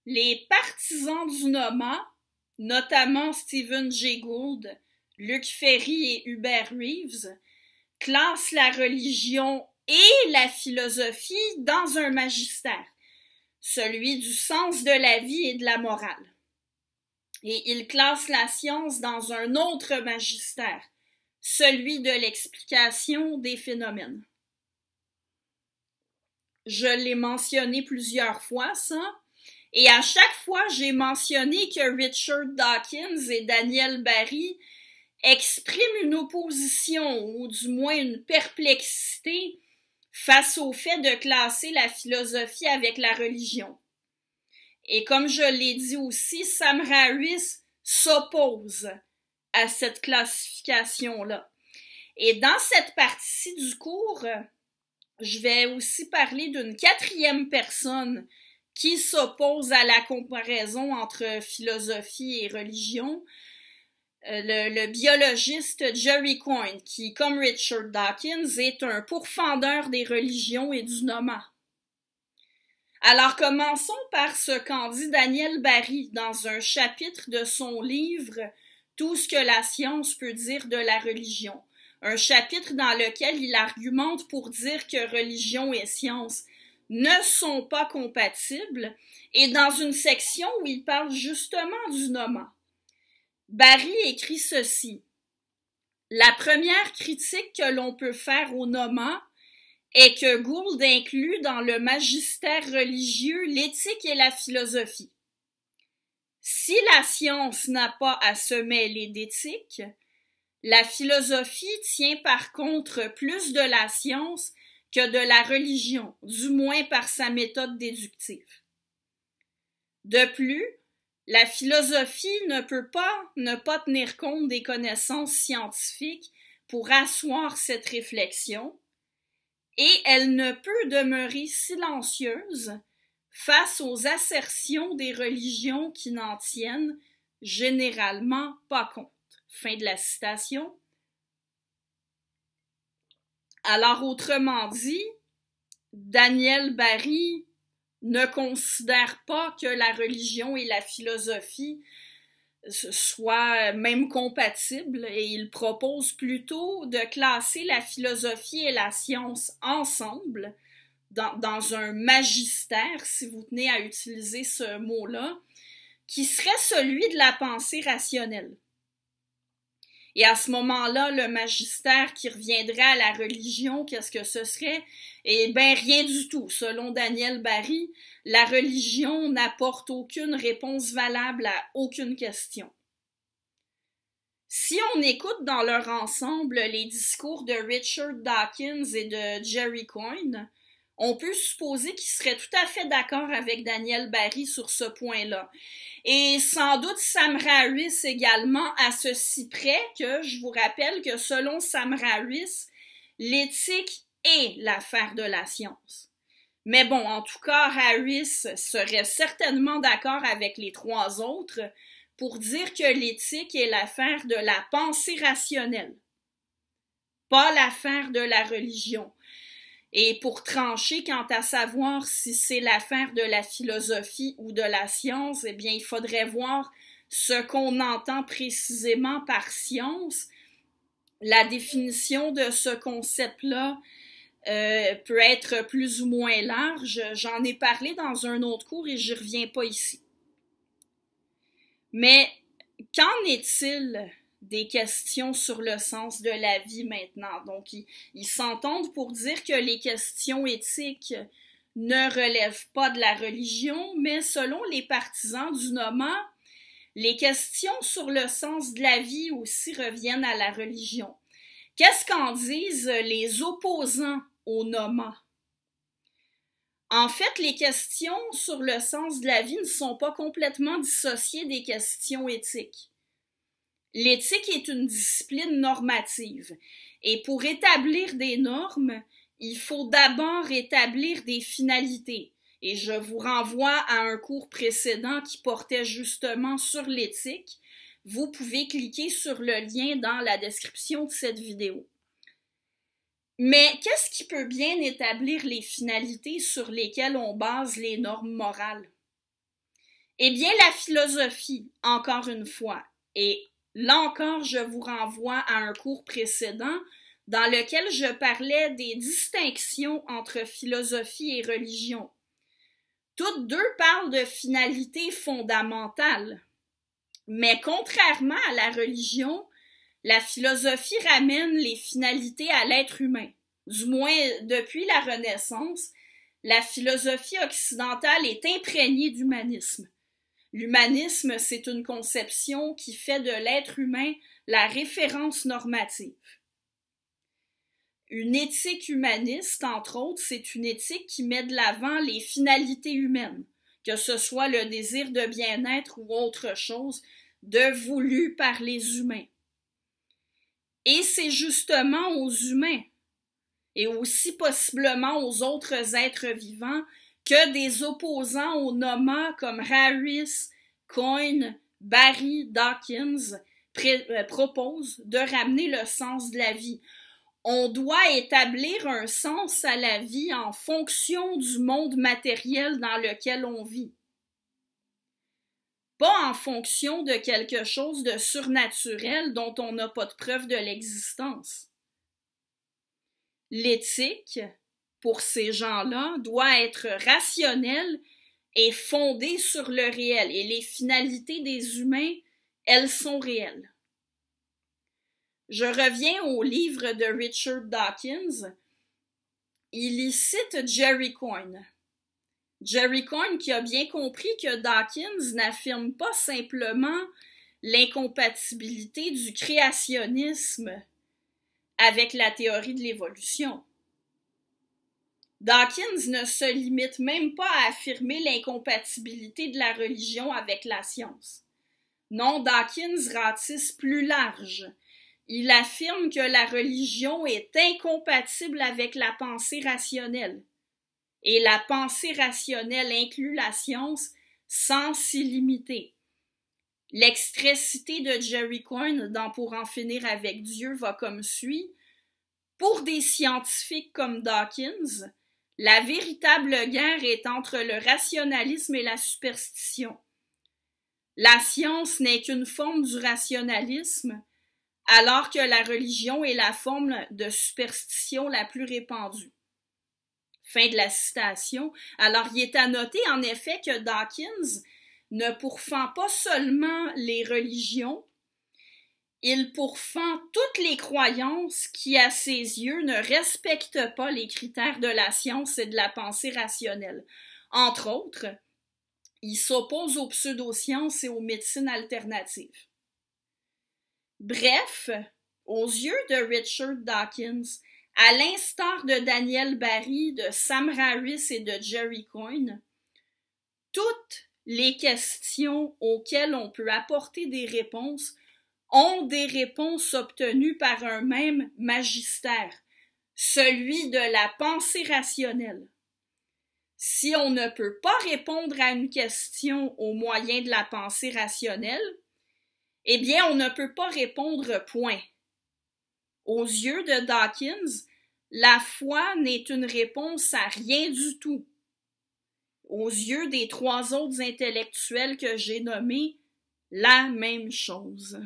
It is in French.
Les partisans du NOMA, notamment Stephen Jay Gould, Luc Ferry et Hubert Reeves, classent la religion et la philosophie dans un magistère, celui du sens de la vie et de la morale. Et ils classent la science dans un autre magistère, celui de l'explication des phénomènes. Je l'ai mentionné plusieurs fois, ça, et à chaque fois, j'ai mentionné que Richard Dawkins et Daniel Barry expriment une opposition, ou du moins une perplexité, face au fait de classer la philosophie avec la religion. Et comme je l'ai dit aussi, Sam Harris s'oppose à cette classification-là. Et dans cette partie du cours, je vais aussi parler d'une quatrième personne qui s'oppose à la comparaison entre philosophie et religion, le biologiste Jerry Coyne, qui, comme Richard Dawkins, est un pourfendeur des religions et du NOMA. Alors commençons par ce qu'en dit Daniel Barry dans un chapitre de son livre « Tout ce que la science peut dire de la religion », un chapitre dans lequel il argumente pour dire que religion et science ne sont pas compatibles, et dans une section où il parle justement du NOMA. Barry écrit ceci. La première critique que l'on peut faire au NOMA est que Gould inclut dans le magistère religieux l'éthique et la philosophie. Si la science n'a pas à se mêler d'éthique, la philosophie tient par contre plus de la science que de la religion, du moins par sa méthode déductive. De plus, la philosophie ne peut pas ne pas tenir compte des connaissances scientifiques pour asseoir cette réflexion, et elle ne peut demeurer silencieuse face aux assertions des religions qui n'en tiennent généralement pas compte. Fin de la citation. Alors, autrement dit, Daniel Barry ne considère pas que la religion et la philosophie soient même compatibles et il propose plutôt de classer la philosophie et la science ensemble dans un magistère, si vous tenez à utiliser ce mot-là, qui serait celui de la pensée rationnelle. Et à ce moment-là, le magistère qui reviendrait à la religion, qu'est-ce que ce serait? Eh bien, rien du tout. Selon Daniel Barry, la religion n'apporte aucune réponse valable à aucune question. Si on écoute dans leur ensemble les discours de Richard Dawkins et de Jerry Coyne, on peut supposer qu'ils seraient tout à fait d'accord avec Daniel Barry sur ce point-là. Et sans doute Sam Harris également, à ceci près que je vous rappelle que selon Sam Harris, l'éthique est l'affaire de la science. Mais bon, en tout cas, Harris serait certainement d'accord avec les trois autres pour dire que l'éthique est l'affaire de la pensée rationnelle, pas l'affaire de la religion. Et pour trancher quant à savoir si c'est l'affaire de la philosophie ou de la science, eh bien, il faudrait voir ce qu'on entend précisément par science. La définition de ce concept-là peut être plus ou moins large. J'en ai parlé dans un autre cours et j'y reviens pas ici. Mais qu'en est-il des questions sur le sens de la vie maintenant? Donc, ils s'entendent pour dire que les questions éthiques ne relèvent pas de la religion, mais selon les partisans du NOMA, les questions sur le sens de la vie aussi reviennent à la religion. Qu'est-ce qu'en disent les opposants au NOMA? En fait, les questions sur le sens de la vie ne sont pas complètement dissociées des questions éthiques. L'éthique est une discipline normative, et pour établir des normes, il faut d'abord établir des finalités. Et je vous renvoie à un cours précédent qui portait justement sur l'éthique. Vous pouvez cliquer sur le lien dans la description de cette vidéo. Mais qu'est-ce qui peut bien établir les finalités sur lesquelles on base les normes morales? Eh bien, la philosophie, encore une fois, et là encore, je vous renvoie à un cours précédent dans lequel je parlais des distinctions entre philosophie et religion. Toutes deux parlent de finalité fondamentale, mais contrairement à la religion, la philosophie ramène les finalités à l'être humain. Du moins, depuis la Renaissance, la philosophie occidentale est imprégnée d'humanisme. L'humanisme, c'est une conception qui fait de l'être humain la référence normative. Une éthique humaniste, entre autres, c'est une éthique qui met de l'avant les finalités humaines, que ce soit le désir de bien-être ou autre chose, de voulu par les humains. Et c'est justement aux humains, et aussi possiblement aux autres êtres vivants, que des opposants aux nomas comme Harris, Coyne, Barry, Dawkins proposent de ramener le sens de la vie. On doit établir un sens à la vie en fonction du monde matériel dans lequel on vit. Pas en fonction de quelque chose de surnaturel dont on n'a pas de preuve de l'existence. L'éthique, pour ces gens-là, doit être rationnelle et fondée sur le réel. Et les finalités des humains, elles sont réelles. Je reviens au livre de Richard Dawkins. Il y cite Jerry Coyne. Jerry Coyne qui a bien compris que Dawkins n'affirme pas simplement l'incompatibilité du créationnisme avec la théorie de l'évolution. Dawkins ne se limite même pas à affirmer l'incompatibilité de la religion avec la science. Non, Dawkins ratisse plus large. Il affirme que la religion est incompatible avec la pensée rationnelle. Et la pensée rationnelle inclut la science sans s'y limiter. L'extrait cité de Jerry Coyne dans Pour en finir avec Dieu va comme suit. Pour des scientifiques comme Dawkins, la véritable guerre est entre le rationalisme et la superstition. La science n'est qu'une forme du rationalisme, alors que la religion est la forme de superstition la plus répandue. Fin de la citation. Alors, il est à noter en effet que Dawkins ne pourfend pas seulement les religions, il pourfend toutes les croyances qui, à ses yeux, ne respectent pas les critères de la science et de la pensée rationnelle. Entre autres, il s'oppose aux pseudosciences et aux médecines alternatives. Bref, aux yeux de Richard Dawkins, à l'instar de Daniel Barry, de Sam Harris et de Jerry Coyne, toutes les questions auxquelles on peut apporter des réponses ont des réponses obtenues par un même magistère, celui de la pensée rationnelle. Si on ne peut pas répondre à une question au moyen de la pensée rationnelle, eh bien, on ne peut pas répondre point. Aux yeux de Dawkins, la foi n'est une réponse à rien du tout. Aux yeux des trois autres intellectuels que j'ai nommés, la même chose.